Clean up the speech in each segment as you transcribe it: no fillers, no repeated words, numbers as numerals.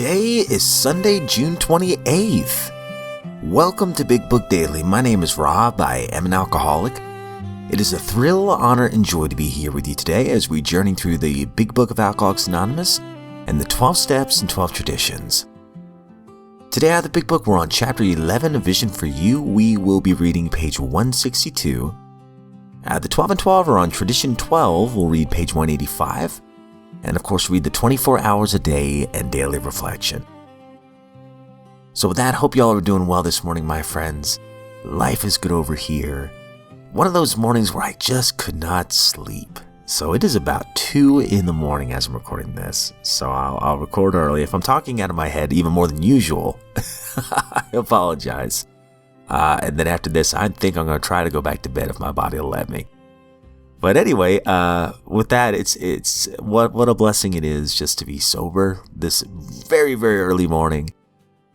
Today is Sunday, June 28th. Welcome to Big Book Daily. My name is Rob. I am an alcoholic. It is a thrill, honor, and joy to be here with you today as we journey through the Big Book of Alcoholics Anonymous and the 12 Steps and 12 Traditions. Today out of the Big Book, we're on Chapter 11, A Vision for You. We will be reading page 162. Out of the 12 and 12, we're on Tradition 12. We'll read page 185. And of course, read the 24 hours a day and daily reflection. So with that, hope y'all are doing well this morning, my friends. Life is good over here. One of those mornings where I just could not sleep. So it is about 2 in the morning as I'm recording this. So I'll record early. If I'm talking out of my head even more than usual, I apologize. And then after this, I think I'm going to try to go back to bed if my body will let me. But anyway, with that, it's what a blessing it is just to be sober this very, very early morning.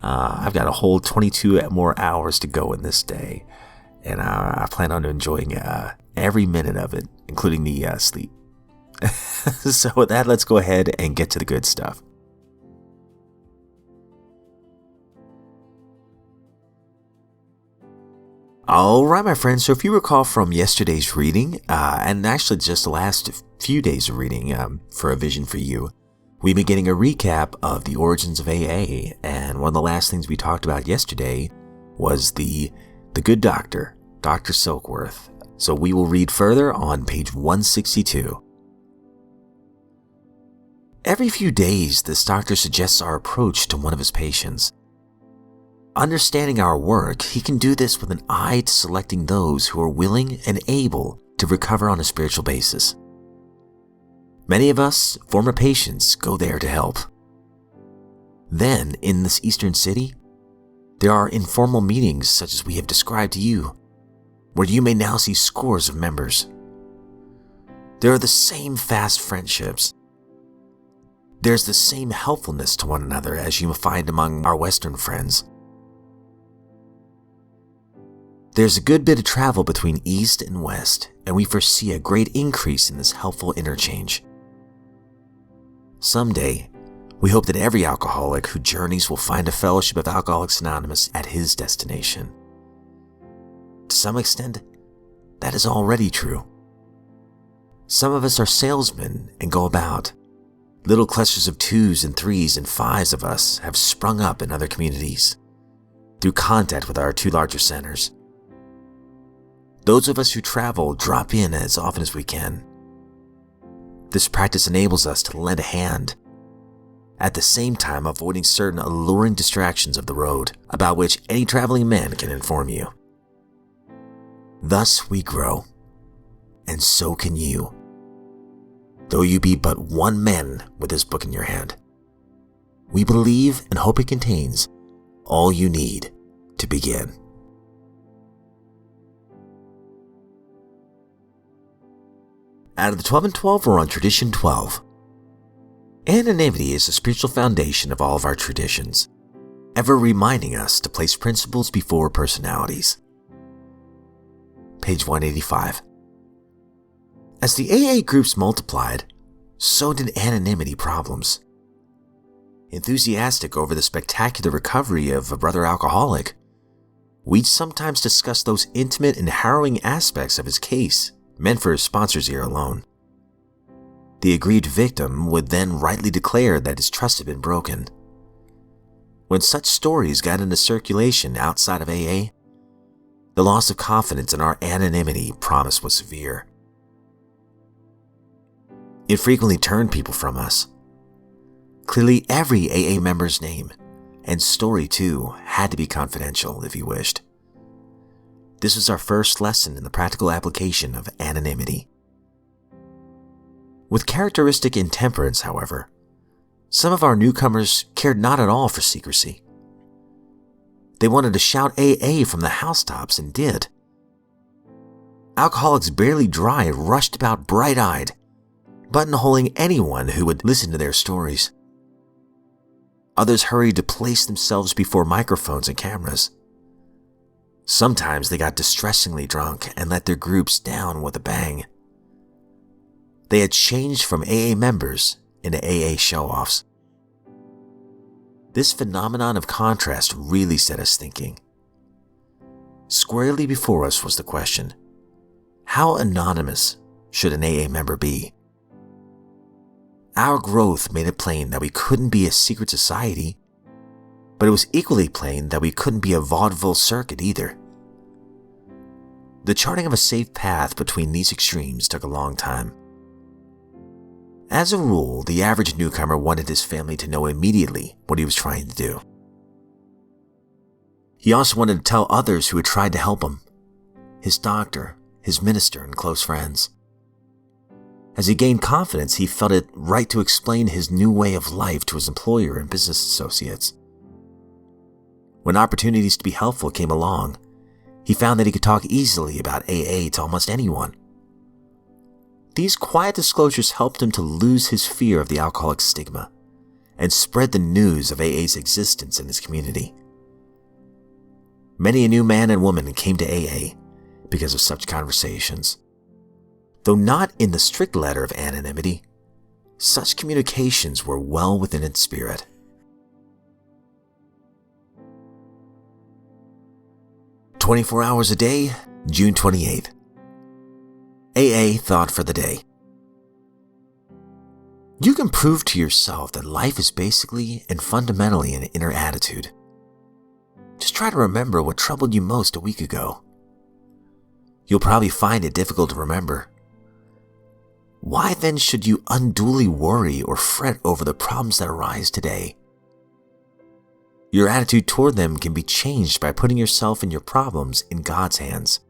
I've got a whole 22 more hours to go in this day, and I plan on enjoying every minute of it, including the sleep. So with that, let's go ahead and get to the good stuff. All right, my friends, so if you recall from yesterday's reading, and actually just the last few days of reading for A Vision for You, we've been getting a recap of the origins of AA, and one of the last things we talked about yesterday was the good doctor, Dr. Silkworth. So we will read further on page 162. Every few days, this doctor suggests our approach to one of his patients. Understanding our work, he can do this with an eye to selecting those who are willing and able to recover on a spiritual basis. Many of us, former patients, go there to help. Then, in this eastern city, there are informal meetings such as we have described to you, where you may now see scores of members. There are the same fast friendships. There's the same helpfulness to one another as you find among our Western friends. There's a good bit of travel between East and West, and we foresee a great increase in this helpful interchange. Someday, we hope that every alcoholic who journeys will find a fellowship of Alcoholics Anonymous at his destination. To some extent, that is already true. Some of us are salesmen and go about. Little clusters of 2s and 3s and 5s of us have sprung up in other communities through contact with our 2 larger centers. Those of us who travel drop in as often as we can. This practice enables us to lend a hand, at the same time avoiding certain alluring distractions of the road about which any traveling man can inform you. Thus we grow, and so can you, though you be but one man with this book in your hand. We believe and hope it contains all you need to begin. Out of the 12 and 12, we're on Tradition 12. Anonymity is the spiritual foundation of all of our traditions, ever reminding us to place principles before personalities. Page 185. As the AA groups multiplied, so did anonymity problems. Enthusiastic over the spectacular recovery of a brother alcoholic, we'd sometimes discuss those intimate and harrowing aspects of his case meant for his sponsor's ear alone. The aggrieved victim would then rightly declare that his trust had been broken. When such stories got into circulation outside of AA, the loss of confidence in our anonymity promise was severe. It frequently turned people from us. Clearly, every AA member's name, and story too, had to be confidential if he wished. This was our first lesson in the practical application of anonymity. With characteristic intemperance, however, some of our newcomers cared not at all for secrecy. They wanted to shout AA from the housetops and did. Alcoholics barely dry rushed about bright-eyed, buttonholing anyone who would listen to their stories. Others hurried to place themselves before microphones and cameras. Sometimes they got distressingly drunk and let their groups down with a bang. They had changed from AA members into AA show-offs. This phenomenon of contrast really set us thinking. Squarely before us was the question, how anonymous should an AA member be? Our growth made it plain that we couldn't be a secret society, but it was equally plain that we couldn't be a vaudeville circuit either. The charting of a safe path between these extremes took a long time. As a rule, the average newcomer wanted his family to know immediately what he was trying to do. He also wanted to tell others who had tried to help him, his doctor, his minister, and close friends. As he gained confidence, he felt it right to explain his new way of life to his employer and business associates. When opportunities to be helpful came along, he found that he could talk easily about AA to almost anyone. These quiet disclosures helped him to lose his fear of the alcoholic stigma and spread the news of AA's existence in his community. Many a new man and woman came to AA because of such conversations. Though not in the strict letter of anonymity, such communications were well within its spirit. "24 hours a day, June 28th. AA thought for the day. You can prove to yourself that life is basically and fundamentally an inner attitude. Just try to remember what troubled you most a week ago. You'll probably find it difficult to remember. Why then should you unduly worry or fret over the problems that arise today? Your attitude toward them can be changed by putting yourself and your problems in God's hands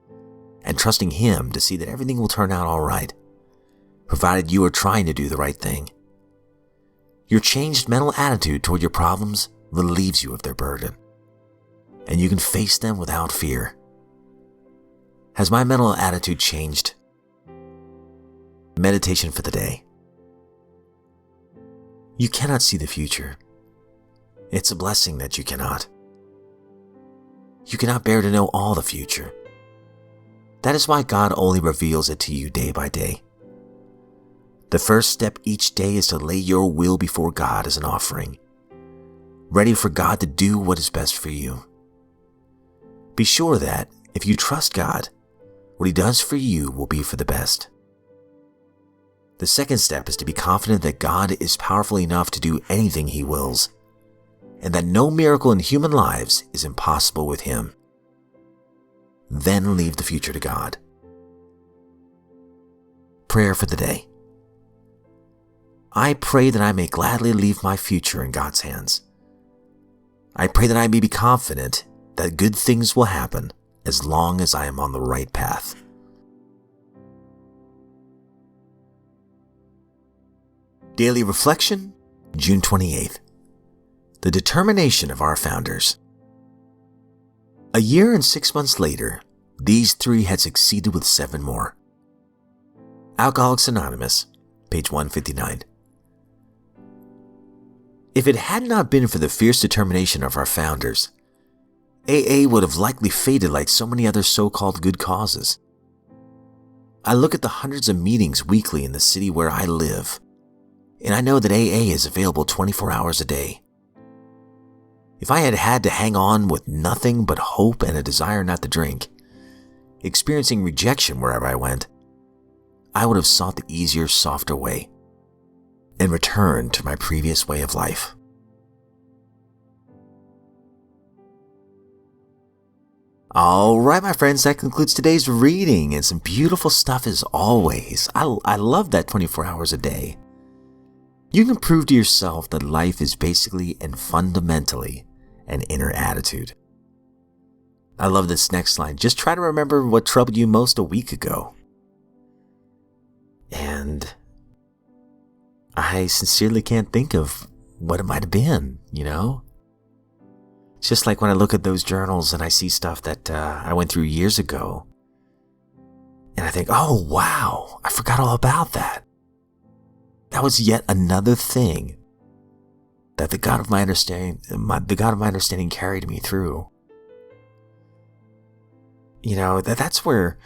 and trusting Him to see that everything will turn out all right, provided you are trying to do the right thing. Your changed mental attitude toward your problems relieves you of their burden, and you can face them without fear. Has my mental attitude changed? Meditation for the day. You cannot see the future. It's a blessing that you cannot. You cannot bear to know all the future. That is why God only reveals it to you day by day. The first step each day is to lay your will before God as an offering, ready for God to do what is best for you. Be sure that, if you trust God, what He does for you will be for the best. The second step is to be confident that God is powerful enough to do anything He wills, and that no miracle in human lives is impossible with Him. Then leave the future to God. Prayer for the day. I pray that I may gladly leave my future in God's hands. I pray that I may be confident that good things will happen as long as I am on the right path. Daily Reflection, June 28th. The determination of our founders. A year and 6 months later, these three had succeeded with 7 more. Alcoholics Anonymous, page 159. If it had not been for the fierce determination of our founders, AA would have likely faded like so many other so-called good causes. I look at the hundreds of meetings weekly in the city where I live, and I know that AA is available 24 hours a day. If I had had to hang on with nothing but hope and a desire not to drink, experiencing rejection wherever I went, I would have sought the easier, softer way and returned to my previous way of life. All right, my friends, that concludes today's reading, and some beautiful stuff as always. I love that 24 hours a day. You can prove to yourself that life is basically and fundamentally an inner attitude. I love this next line. Just try to remember what troubled you most a week ago. And I sincerely can't think of what it might have been, you know? It's just like when I look at those journals and I see stuff that I went through years ago. And I think, oh, wow, I forgot all about that. That was yet another thing that the God of my understanding carried me through. You know, that's where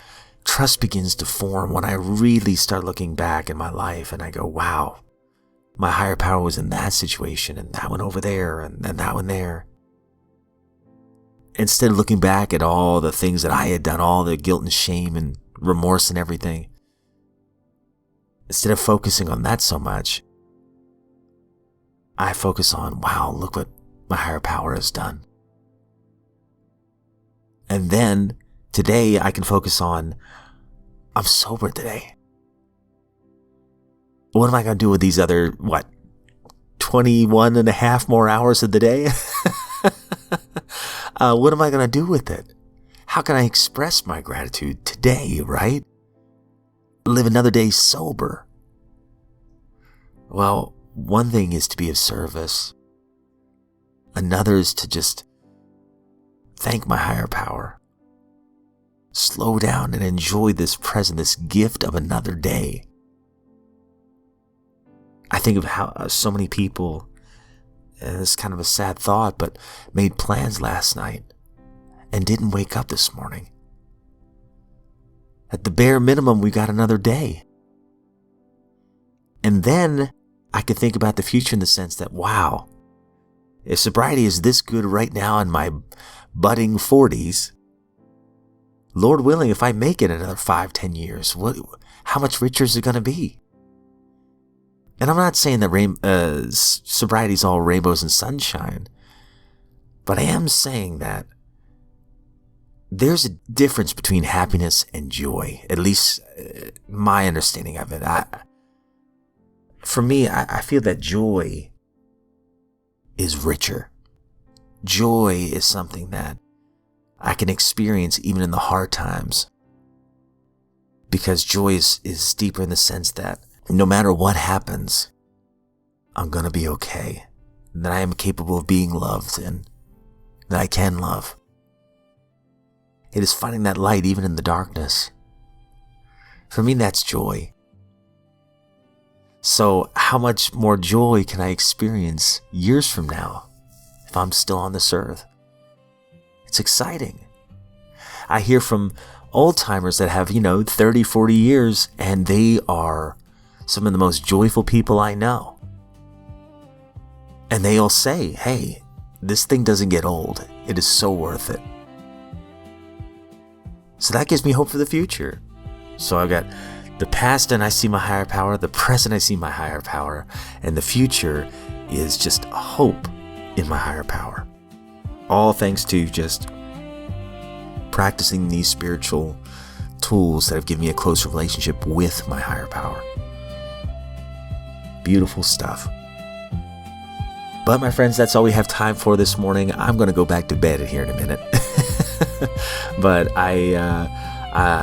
trust begins to form, when I really start looking back in my life and I go, wow, my higher power was in that situation and that one over there and that one there. Instead of looking back at all the things that I had done, all the guilt and shame and remorse and everything, instead of focusing on that so much, I focus on, wow, look what my higher power has done. And then today I can focus on, I'm sober today. What am I going to do with these other, 21 and a half more hours of the day? What am I going to do with it? How can I express my gratitude today, right? Live another day sober. Well, one thing is to be of service. Another is to just thank my higher power. Slow down and enjoy this present, this gift of another day. I think of how so many people, and it's kind of a sad thought, but made plans last night and didn't wake up this morning. At the bare minimum, we got another day. And then I could think about the future in the sense that, wow, if sobriety is this good right now in my budding 40s, Lord willing, if I make it another 5-10 years, how much richer is it going to be? And I'm not saying that sobriety is all rainbows and sunshine, but I am saying that there's a difference between happiness and joy, at least my understanding of it. For me, I feel that joy is richer. Joy is something that I can experience even in the hard times, because joy is deeper in the sense that no matter what happens, I'm going to be okay. That I am capable of being loved and that I can love. It is finding that light even in the darkness. For me, that's joy. So how much more joy can I experience years from now if I'm still on this earth? It's exciting. I hear from old timers that have, 30, 40 years, and they are some of the most joyful people I know. And they all say, hey, this thing doesn't get old. It is so worth it. So that gives me hope for the future. So I've got the past and I see my higher power, the present I see my higher power, and the future is just a hope in my higher power. All thanks to just practicing these spiritual tools that have given me a closer relationship with my higher power. Beautiful stuff. But my friends, that's all we have time for this morning. I'm going to go back to bed here in a minute. But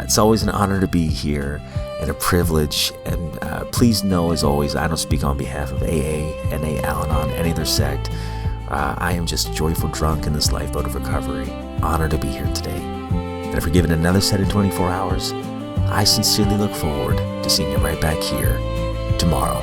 it's always an honor to be here and a privilege. And please know, as always, I don't speak on behalf of AA, NA, Al-Anon, any other sect. I am just a joyful drunk in this lifeboat of recovery. Honored to be here today. And if we're given another set in 24 hours, I sincerely look forward to seeing you right back here tomorrow.